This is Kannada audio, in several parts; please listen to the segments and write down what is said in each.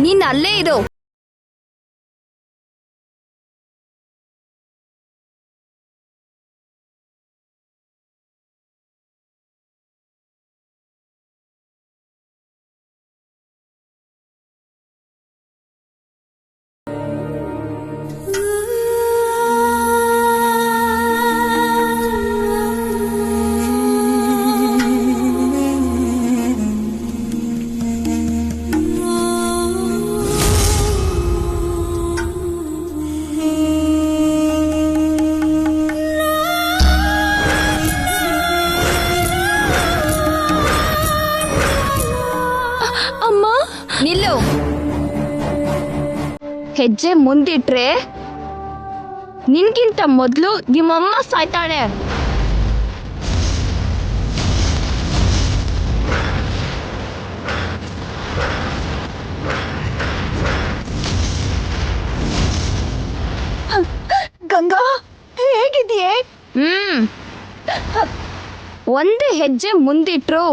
ನೀನ್ ಅಲ್ಲೇ ಇರು. ನಿಲ್ಲು. ಹೆಜ್ಜೆ ಮುಂದಿಟ್ರೆ ನಿನ್ಗಿಂತ ಮೊದ್ಲು ನಿಮ್ಮಮ್ಮ ಸಾಯ್ತಾಳೆ. ಗಂಗಾ, ಹೇಗಿದೆಯೇ? ಒಂದು ಹೆಜ್ಜೆ ಮುಂದಿಟ್ರು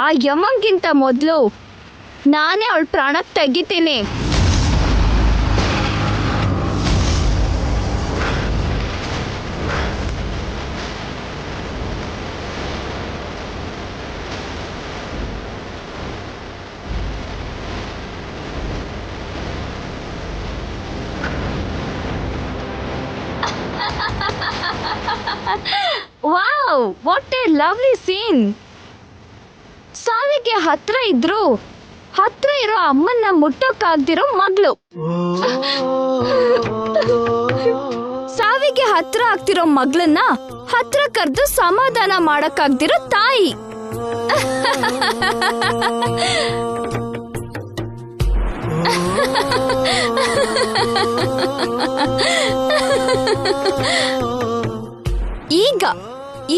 ಆ ಯಮಂಗಿಂತ ಮೊದಲು ನಾನೇ ಅವಳ ಪ್ರಾಣ ತೆಗಿತೀನಿ. Wow, what a lovely scene. ಸಾವಿಗೆ ಹತ್ರ ಇದ್ರು ಹತ್ರ ಇರೋ ಅಮ್ಮನ್ನ ಮುಟ್ಟೋಕಾಗ್ದಿರೋ ಮಗಳು, ಸಾವಿಗೆ ಹತ್ರ ಆಗ್ತಿರೋ ಮಗಳನ್ನ ಹತ್ರ ಕರೆದು ಸಮಾಧಾನ ಮಾಡಕ್ಕಾಗ್ದಿರೋ ತಾಯಿ.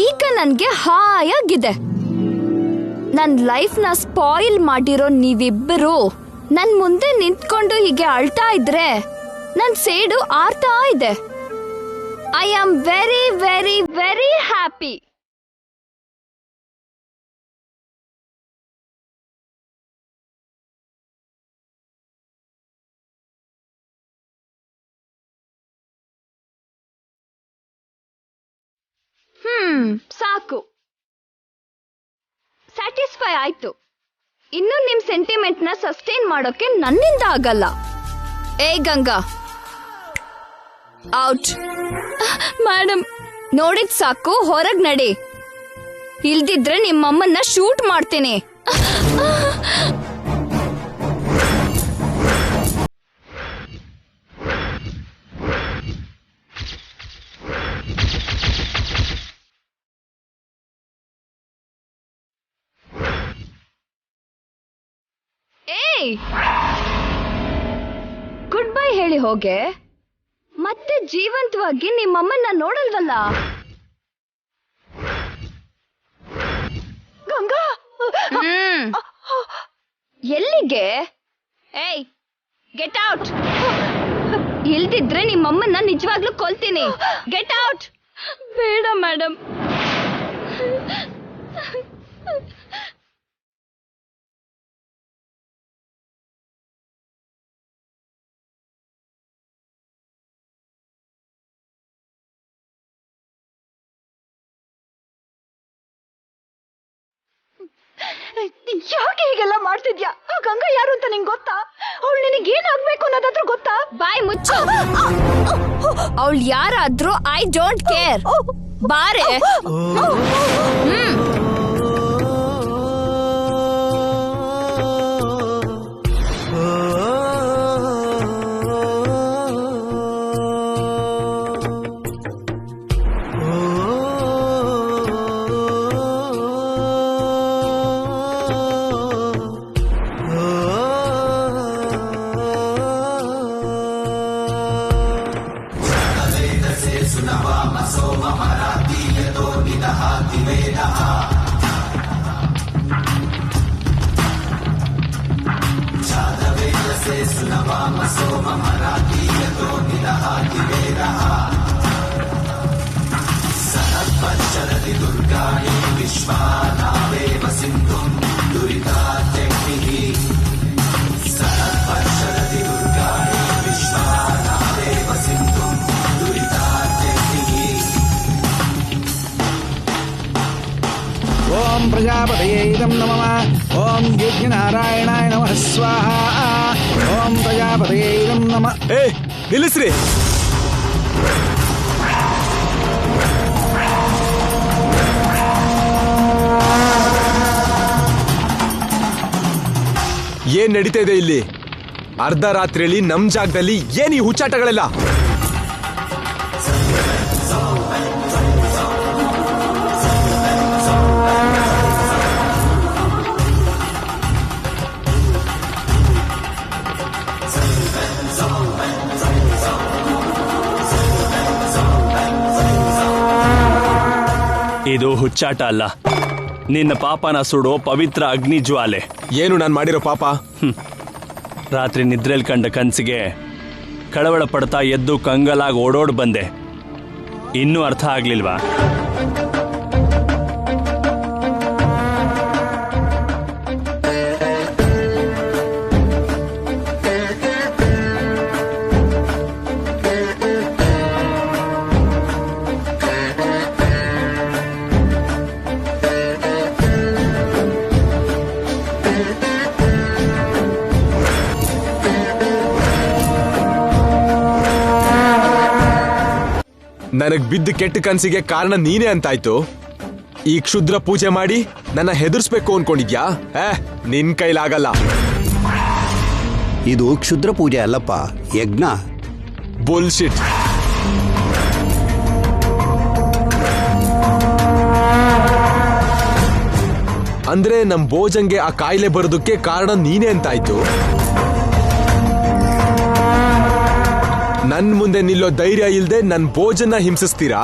ಈಗ ನನ್ಗೆ ಹಾಯಾಗಿದೆ. ನನ್ ಲೈಫ್ನ ಸ್ಪಾಯಿಲ್ ಮಾಡಿರೋ ನೀವಿಬ್ಬರು ನನ್ ಮುಂದೆ ನಿಂತ್ಕೊಂಡು ಹೀಗೆ ಅಳ್ತಾ ಇದ್ರೆ ನನ್ ಸೇಡು ಆರ್ತಾ ಇದೆ. I am very very very happy. ಸಾಕು, ಸ್ಯಾಟಿಸ್ಫೈ ಆಯ್ತು. ಇನ್ನು ನಿಮ್ ಸೆಂಟಿಮೆಂಟ್ ನ ಸಸ್ಟೈನ್ ಮಾಡೋಕೆ ನನ್ನಿಂದ ಆಗಲ್ಲ. ಏ ಗಂಗಾ, ಔಟ್. ಮೇಡಮ್, ನೋಡಿದ್ ಸಾಕು, ಹೊರಗ್ ನಡಿ. ಇಲ್ದಿದ್ರೆ ನಿಮ್ಮಮ್ಮನ್ನ ಶೂಟ್ ಮಾಡ್ತೀನಿ. ಗುಡ್ ಬೈ ಹೇಳಿ ಹೋಗೆ. ಮತ್ತೆ ಜೀವಂತವಾಗಿ ನಿಮ್ಮಮ್ಮನ್ನ ನೋಡಲ್ವಲ್ಲ. ಗಂಗಾ, ಎಲ್ಲಿಗೆ? ಏಯ್, ಗೆಟ್ ಔಟ್. ಇಲ್ದಿದ್ರೆ ನಿಮ್ಮಮ್ಮನ್ನ ನಿಜವಾಗ್ಲೂ ಕೊಲ್ತೀನಿ. Get out. ಬೇಡ ಮೇಡಮ್. ಯಾಕೆ ಹೀಗೆಲ್ಲ ಮಾಡ್ತಿದ್ಯಾ? ಗಂಗಾ ಯಾರು ಅಂತ ನಿಂಗೆ ಗೊತ್ತಾ? ಅವಳು ನಿನಗೆ ಏನಾಗ್ಬೇಕು ಅನ್ನೋದಾದ್ರೂ ಗೊತ್ತಾ? ಬಾಯ್ ಮುಚ್ಚು. ಅವಳು ಯಾರಾದ್ರೂ ಐ ಡೋಂಟ್ ಕೇರ್. ಬಾರೆ. ಓಂ ಪ್ರಜಾಪತಯೇ ಇದಂ ನಮಃ. ಓಂ ಯಜ್ಞನಾರಾಯಣಾಯ ನಮಃ ಸ್ವಾಹ. ಓಂ ಪ್ರಜಾಪತಯೇ ಇದಂ ನಮಃ. ನಿಲ್ಲಿಸ್ರಿ. ಏನ್ ನಡೀತಾ ಇದೆ ಇಲ್ಲಿ? ಅರ್ಧ ರಾತ್ರಿಯಲ್ಲಿ ನಮ್ ಜಾಗದಲ್ಲಿ ಏನ್ ಈ ಹುಚ್ಚಾಟಗಳೆಲ್ಲ? ಇದು ಹುಚ್ಚಾಟ ಅಲ್ಲ, ನಿನ್ನ ಪಾಪನ ಸುಡೋ ಪವಿತ್ರ ಅಗ್ನಿ ಜ್ವಾಲೆ. ಏನು ನಾನ್ ಮಾಡಿರೋ ಪಾಪ? ರಾತ್ರಿ ನಿದ್ರೆಲ್ ಕಂಡ ಕನ್ಸಿಗೆ ಕಳವಳ ಪಡ್ತಾ ಎದ್ದು ಕಂಗಲಾಗಿ ಓಡೋಡ್ ಬಂದೆ. ಇನ್ನೂ ಅರ್ಥ ಆಗ್ಲಿಲ್ವಾ? ನನಗ್ ಬಿದ್ದ ಕೆಟ್ಟ ಕನ್ಸಿಗೆ ಕಾರಣ ನೀನೇ ಅಂತಾಯ್ತು. ಈ ಕ್ಷುದ್ರ ಪೂಜೆ ಮಾಡಿ ನನ್ನ ಹೆದರ್ಸ್ಬೇಕು ಅನ್ಕೊಂಡಿದ್ಯಾ? ನಿನ್ ಕೈಲಾಗಲ್ಲ. ಇದು ಕ್ಷುದ್ರ ಪೂಜೆ ಅಲ್ಲಪ್ಪ, ಯಜ್ಞ. ಬುಲ್ಶಿಟ್. ಅಂದ್ರೆ ನಮ್ ಭೋಜನ್ಗೆ ಆ ಕಾಯಿಲೆ ಬರೋದಕ್ಕೆ ಕಾರಣ ನೀನೇ ಅಂತಾಯ್ತು. ನನ್ ಮುಂದೆ ನಿಲ್ಲೋ ಧೈರ್ಯ ಇಲ್ದೆ ನನ್ ಭೋಜನ ಹಿಂಸಿಸ್ತೀರಾ?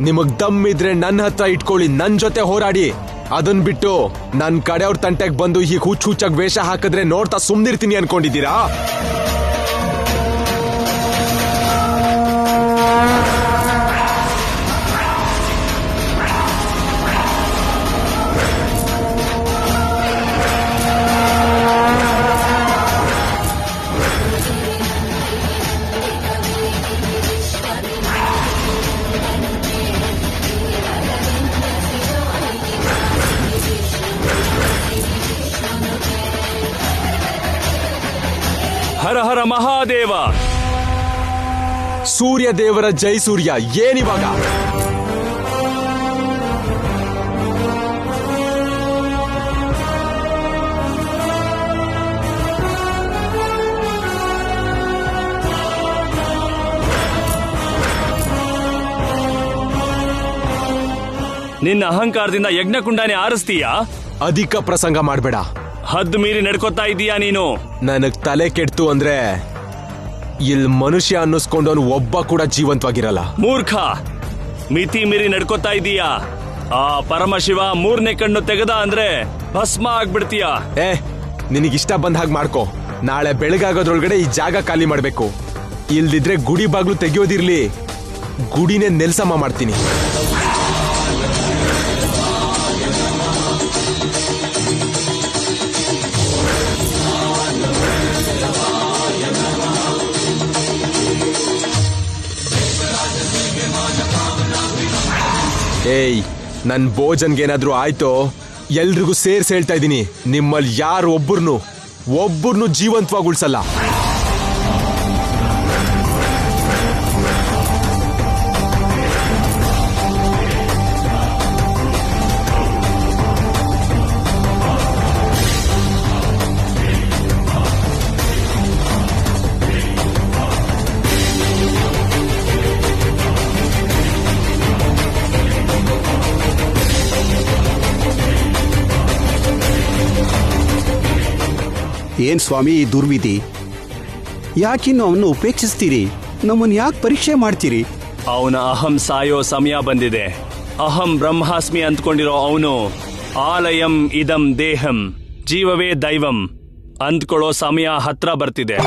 ನಿಮಗ್ ದಮ್ ಇದ್ರೆ ನನ್ನ ಹತ್ರ ಇಟ್ಕೊಳ್ಳಿ, ನನ್ ಜೊತೆ ಹೋರಾಡಿ. ಅದನ್ ಬಿಟ್ಟು ನನ್ ಕಡೆಯವ್ರ ತಂಟೆಗ್ ಬಂದು ಹೀಗೆ ಹುಚ್ಚಾಗ್ ವೇಷ ಹಾಕಿದ್ರೆ ನೋಡ್ತಾ ಸುಮ್ನಿರ್ತೀನಿ ಅನ್ಕೊಂಡಿದ್ದೀರಾ? ಹರ ಹರ ಮಹಾದೇವ. ಸೂರ್ಯ ದೇವರ ಜೈ ಸೂರ್ಯ. ಏನಿವಾಗ? ನಿನ್ನ ಅಹಂಕಾರದಿಂದ ಯಜ್ಞಕುಂಡಾನೆ ಆರಿಸ್ತೀಯಾ? ಅಧಿಕ ಪ್ರಸಂಗ ಮಾಡ್ಬೇಡ. ಹದ್ದು ಮೀರಿ ನಡ್ಕೋತಾ ಇದೀಯಾ ನೀನು. ನನಗ್ ತಲೆ ಕೆಡ್ತು ಅಂದ್ರೆ ಇಲ್ ಮನುಷ್ಯ ಅನ್ನಿಸ್ಕೊಂಡವನು ಒಬ್ಬ ಕೂಡ ಜೀವಂತವಾಗಿರಲ್ಲ. ಮೂರ್ಖ, ಮಿತಿ ಮೀರಿ ನಡ್ಕೋತಾ ಇದೀಯಾ. ಆ ಪರಮಶಿವ ಮೂರನೇ ಕಣ್ಣು ತೆಗೆದ ಅಂದ್ರೆ ಭಸ್ಮ ಆಗ್ಬಿಡ್ತೀಯ. ನಿನಗಿಷ್ಟ ಬಂದ ಹಾಗೆ ಮಾಡ್ಕೋ. ನಾಳೆ ಬೆಳಗಾಗೋದ್ರೊಳಗಡೆ ಈ ಜಾಗ ಖಾಲಿ ಮಾಡ್ಬೇಕು. ಇಲ್ದಿದ್ರೆ ಗುಡಿ ಬಾಗ್ಲು ತೆಗಿಯೋದಿರ್ಲಿ, ಗುಡಿನೇ ನೆಲ್ಸಮ್ಮ ಮಾಡ್ತೀನಿ. ನನ್ ಭೋಜನ್ಗೇನಾದ್ರೂ ಆಯ್ತೋ ಎಲ್ರಿಗೂ ಸೇರ್ಸಿ ಹೇಳ್ತಾ ಇದ್ದೀನಿ, ನಿಮ್ಮಲ್ಲಿ ಯಾರು ಒಬ್ಬರನ್ನು ಜೀವಂತವಾಗಿ ಉಳ್ಸಲ್ಲ. ಏನ್ ಸ್ವಾಮಿ ಈ ದುರ್ವಿಧಿ? ಯಾಕಿನ್ನು ಅವನ್ನ ಉಪೇಕ್ಷಿಸ್ತೀರಿ? ನಮ್ಮನ್ನು ಯಾಕೆ ಪರೀಕ್ಷೆ ಮಾಡ್ತೀರಿ? ಅವನ ಅಹಂ ಸಾಯೋ ಸಮಯ ಬಂದಿದೆ. ಅಹಂ ಬ್ರಹ್ಮಾಸ್ಮಿ ಅಂದ್ಕೊಂಡಿರೋ ಅವನು ಆಲಯಂ ಇದಂ ದೇಹಂ ಜೀವವೇ ದೈವಂ ಅಂದ್ಕೊಳ್ಳೋ ಸಮಯ ಹತ್ರ ಬರ್ತಿದೆ.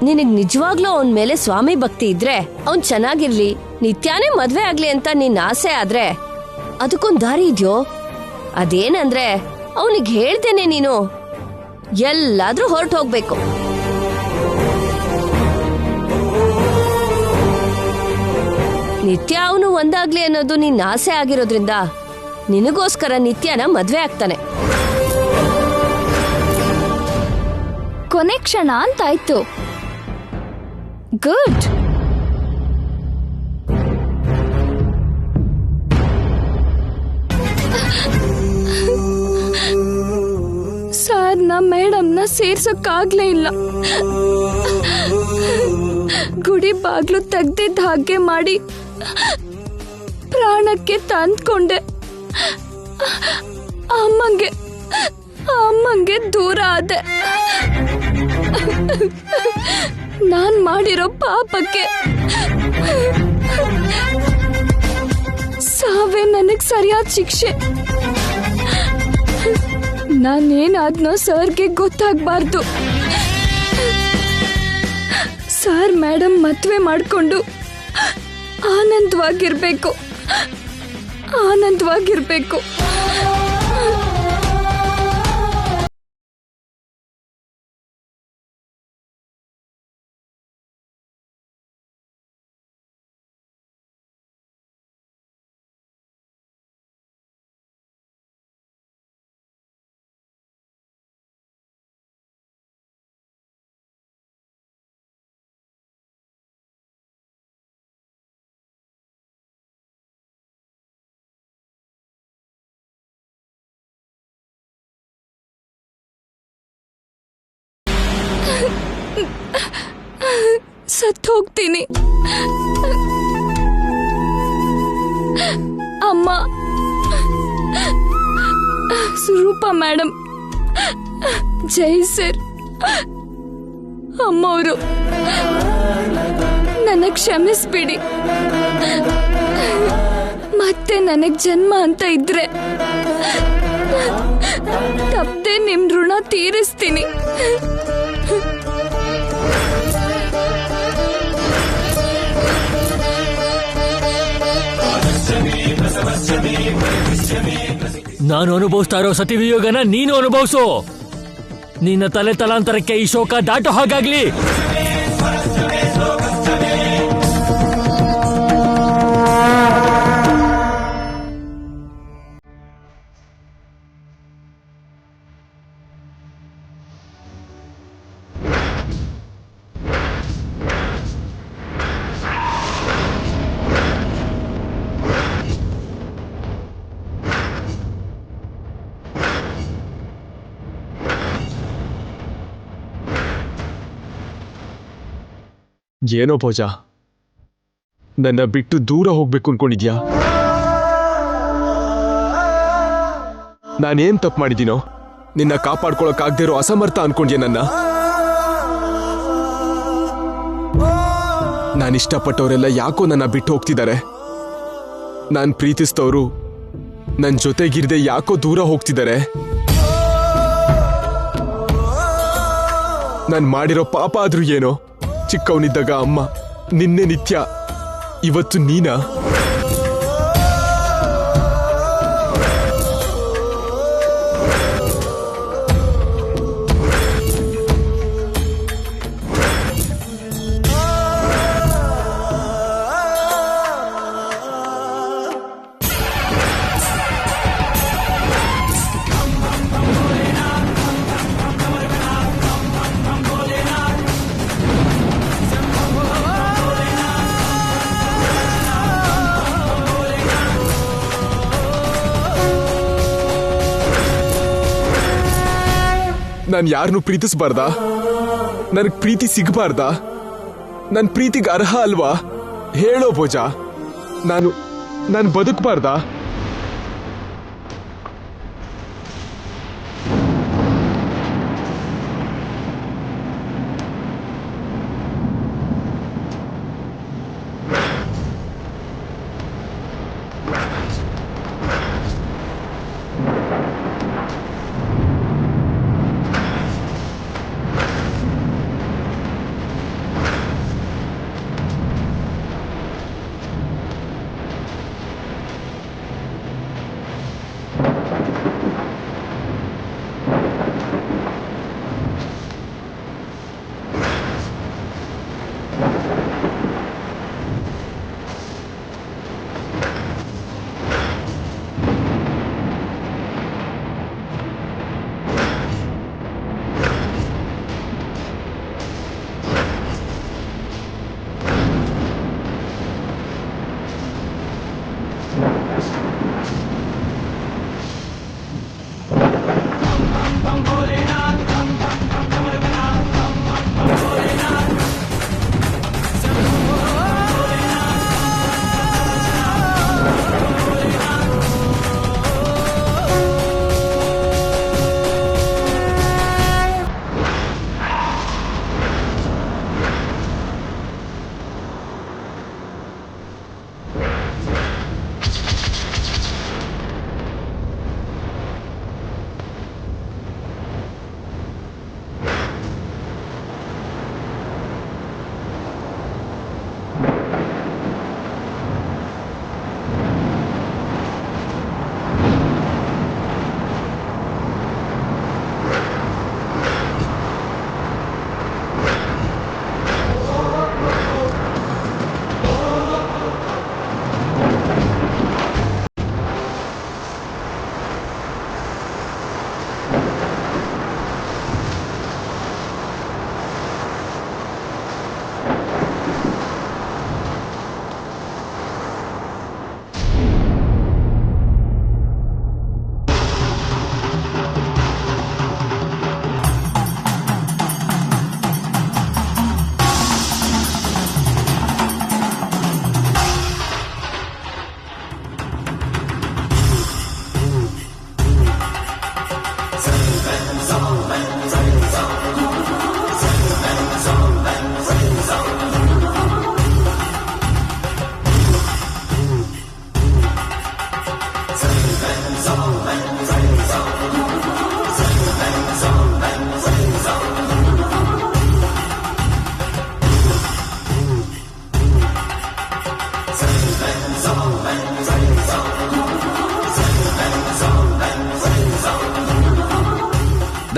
ನಿನಗ್ ನಿಜವಾಗ್ಲೂ ಅವನ್ ಮೇಲೆ ಸ್ವಾಮಿ ಭಕ್ತಿ ಇದ್ರೆ ಅವ್ನ್ ಚೆನ್ನಾಗಿರ್ಲಿ, ನಿತ್ಯಾನೇ ಮದ್ವೆ ಆಗ್ಲಿ ಅಂತ ನಿನ್ ಆಸೆ ಆದ್ರೆ ಅದಕ್ಕೊಂದ್ ದಾರಿ ಇದ್ಯೋ. ಅದೇನಂದ್ರೆ ಅವನಿಗೆ ಹೇಳ್ತೇನೆ, ನೀನು ಎಲ್ಲಾದ್ರೂ ಹೊರಟು ಹೋಗ್ಬೇಕು. ನಿತ್ಯ ಅವನು ಒಂದಾಗ್ಲಿ ಅನ್ನೋದು ನಿನ್ನ ಆಸೆ ಆಗಿರೋದ್ರಿಂದ ನಿನಗೋಸ್ಕರ ನಿತ್ಯನ ಮದ್ವೆ ಆಗ್ತಾನೆ. ಕೊನೆ ಕ್ಷಣ ಅಂತಾಯ್ತು. ಗುಡ್. ಸಾರ್ನ ಮೇಡಮ್ನ ಸೇರ್ಸೋಕ್ಕಾಗ್ಲೇ ಇಲ್ಲ. ಗುಡಿ ಬಾಗ್ಲು ತೆಗ್ದಿದ್ದ ಹಾಗೆ ಮಾಡಿ ಪ್ರಾಣಕ್ಕೆ ತಂದ್ಕೊಂಡೆ. ಅಮ್ಮಂಗೆ ದೂರ ಆದೆ. ನಾನ್ ಮಾಡಿರೋ ಪಾಪಕ್ಕೆ ಸಾವೇ ನನಗ್ ಸರಿಯಾದ ಶಿಕ್ಷೆ. ನಾನೇನಾದ್ನೋ ಸರ್ಗೆ ಗೊತ್ತಾಗ್ಬಾರ್ದು. ಸರ್ ಮೇಡಮ್ ಮದ್ವೆ ಮಾಡ್ಕೊಂಡು ಆನಂದವಾಗಿರ್ಬೇಕು. ಸತ್ತು ಹೋಗ್ತೀನಿ. ಅಮ್ಮ, ಸ್ವರೂಪ ಮೇಡಮ್, ಜೈ ಸರ್, ಅಮ್ಮವರು ನನಗ್ ಕ್ಷಮಿಸ್ಬಿಡಿ. ಮತ್ತೆ ನನಗ್ ಜನ್ಮ ಅಂತ ಇದ್ರೆ ತಪ್ಪದೆ ನಿಮ್ ಋಣ ತೀರಿಸ್ತೀನಿ. ನಾನು ಅನುಭವಿಸ್ತಾ ಇರೋ ಸತಿವಿಯೋಗನ ನೀನು ಅನುಭವಿಸು. ನಿನ್ನ ತಲೆ ತಲಾಂತರಕ್ಕೆ ಈ ಶೋಕ ದಾಟೋ ಹಾಗಾಗ್ಲಿ. ಏನೋ ಪೂಜಾ, ನನ್ನ ಬಿಟ್ಟು ದೂರ ಹೋಗ್ಬೇಕು ಅನ್ಕೊಂಡಿದ್ಯಾ? ನಾನೇನ್ ತಪ್ಪು ಮಾಡಿದ್ದೀನೋ? ನಿನ್ನ ಕಾಪಾಡ್ಕೊಳಕ್ಕಾಗದೇ ಇರೋ ಅಸಮರ್ಥ ಅನ್ಕೊಂಡ್ಯ ನನ್ನ? ನಾನಿಷ್ಟಪಟ್ಟವರೆಲ್ಲ ಯಾಕೋ ನನ್ನ ಬಿಟ್ಟು ಹೋಗ್ತಿದ್ದಾರೆ. ನಾನ್ ಪ್ರೀತಿಸ್ತವ್ರು ನನ್ ಜೊತೆಗಿರ್ದೆ ಯಾಕೋ ದೂರ ಹೋಗ್ತಿದ್ದಾರೆ. ನಾನ್ ಮಾಡಿರೋ ಪಾಪ ಆದ್ರೂ ಏನೋ. ಚಿಕ್ಕವನಿದ್ದಾಗ ಅಮ್ಮ, ನಿನ್ನೆ ನಿತ್ಯ, ಇವತ್ತು ನೀನಾ? ನಾನು ಯಾರನ್ನು ಪ್ರೀತಿಸಬಾರ್ದಾ? ನನಗ್ ಪ್ರೀತಿ ಸಿಗಬಾರ್ದಾ? ನನ್ ಪ್ರೀತಿಗೆ ಅರ್ಹ ಅಲ್ವಾ? ಹೇಳೋ ಪೂಜಾ, ನಾನು ಬದುಕಬಾರ್ದಾ?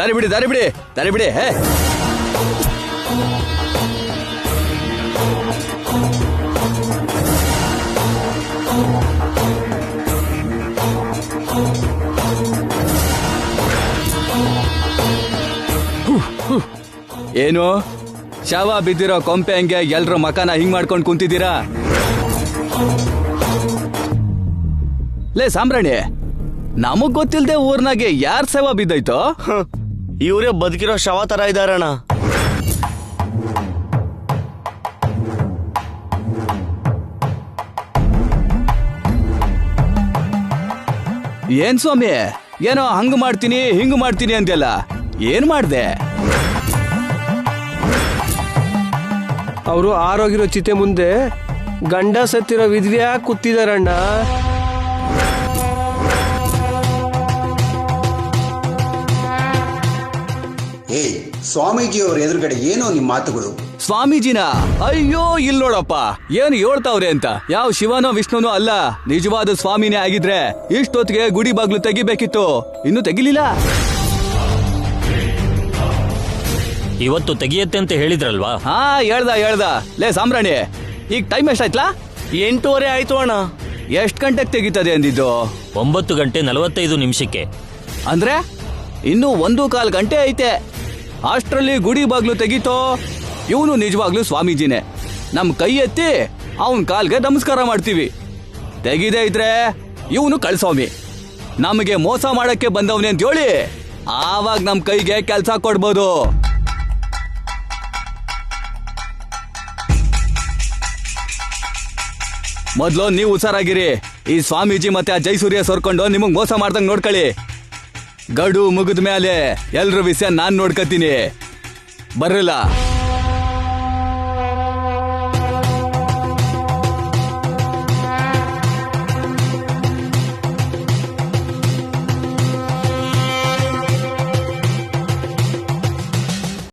ದಾರಿ ಬಿಡಿ ದಾರಿ ಬಿಡಿ ದಾರಿ ಬಿಡಿ. ಏನು ಶವ ಬಿದ್ದಿರೋ ಕೊಂಪೆ ಹಂಗೆ ಎಲ್ರ ಮಕಾನ ಹಿಂಗ್ ಮಾಡ್ಕೊಂಡು ಕುಂತಿದ್ದೀರಾ? ಲೇ ಸಾಂಬ್ರಾಣಿ, ನಮಗ್ ಗೊತ್ತಿಲ್ದೆ ಊರ್ನಾಗೆ ಯಾರ್ ಶವ ಬಿದ್ದೈತೋ? ಇವರೇ ಬದುಕಿರೋ ಶವ ತರ ಇದಾರಣ್ಣ. ಏನ್ ಸ್ವಾಮಿ, ಏನೋ ಹಂಗ್ ಮಾಡ್ತೀನಿ ಹಿಂಗ್ ಮಾಡ್ತೀನಿ ಅಂತೆಲ್ಲ ಏನ್ ಮಾಡ್ದೆ? ಅವರು ಆರೋಗಿರೋ ಚಿತೆ ಮುಂದೆ ಗಂಡ ಸತ್ತಿರೋ ವಿದ್ವ್ಯಾ ಕೂತಿದಾರಣ್ಣ. ಸ್ವಾಮೀಜಿಯವ್ರ ಎದುರುಗಡೆ ಏನೋ ನಿಮ್ಮ ಮಾತುಗಳು? ಸ್ವಾಮೀಜಿನ? ಅಯ್ಯೋ ಇಲ್ ನೋಡಪ್ಪ ಏನ್ ಹೇಳ್ತಾವ್ರೆ ಅಂತ. ಯಾವ ಶಿವನೋ ವಿಷ್ಣುನೋ ಅಲ್ಲ, ನಿಜವಾದ ಸ್ವಾಮಿನೇ ಆಗಿದ್ರೆ ಇಷ್ಟೊತ್ತಿಗೆ ಗುಡಿ ಬಾಗ್ಲು ತೆಗಿಬೇಕಿತ್ತು, ಇನ್ನು ತೆಗಿಲಿಲ್ಲ. ಇವತ್ತು ತೆಗಿಯತ್ತೆ ಅಂತ ಹೇಳಿದ್ರಲ್ವಾ? ಹಾ ಹೇಳ್ದ. ಲೇ ಸಾಂಬ್ರಾಣಿ, ಈಗ ಟೈಮ್ ಎಷ್ಟಾಯ್ತಲಾ? 8:30 ಆಯ್ತು ಅಣ್ಣ. ಎಷ್ಟ್ ಗಂಟೆಗೆ ತೆಗಿತದೆ ಅಂದಿದ್ದು? 9:45 ಅಂದ್ರೆ ಇನ್ನು 1.25 ಗಂಟೆ ಐತೆ. ಅಷ್ಟ್ರಲ್ಲಿ ಗುಡಿ ಬಾಗ್ಲು ತೆಗೀತೋ? ಇವನು ನಿಜವಾಗ್ಲು ಸ್ವಾಮೀಜಿನೇ. ನಮ್ ಕೈ ಎತ್ತಿ ಅವನ್ ಕಾಲ್ಗೆ ನಮಸ್ಕಾರ ಮಾಡ್ತೀವಿ. ತೆಗಿದೇ ಇದ್ರೆ ಇವನು ಕಳ್ಸ್ವಾಮಿ, ನಮಗೆ ಮೋಸ ಮಾಡಕ್ಕೆ ಬಂದವನೇ ಅಂತ ಹೇಳಿ ಆವಾಗ ನಮ್ ಕೈಗೆ ಕೆಲ್ಸ ಕೊಡ್ಬೋದು. ಮೊದ್ಲು ನೀವು ಹುಷಾರಾಗಿರಿ. ಈ ಸ್ವಾಮೀಜಿ ಮತ್ತೆ ಆ ಜೈಸೂರ್ಯ ಸೋರ್ಕೊಂಡು ನಿಮಗ್ ಮೋಸ ಮಾಡ್ದಂಗ್ ನೋಡ್ಕೊಳ್ಳಿ. ಗಡು ಮುಗಿದ ಮೇಲೆ ಎಲ್ರ ವಿಷಯ ನಾನ್ ನೋಡ್ಕತೀನಿ. ಬರ್ರಲ್ಲ.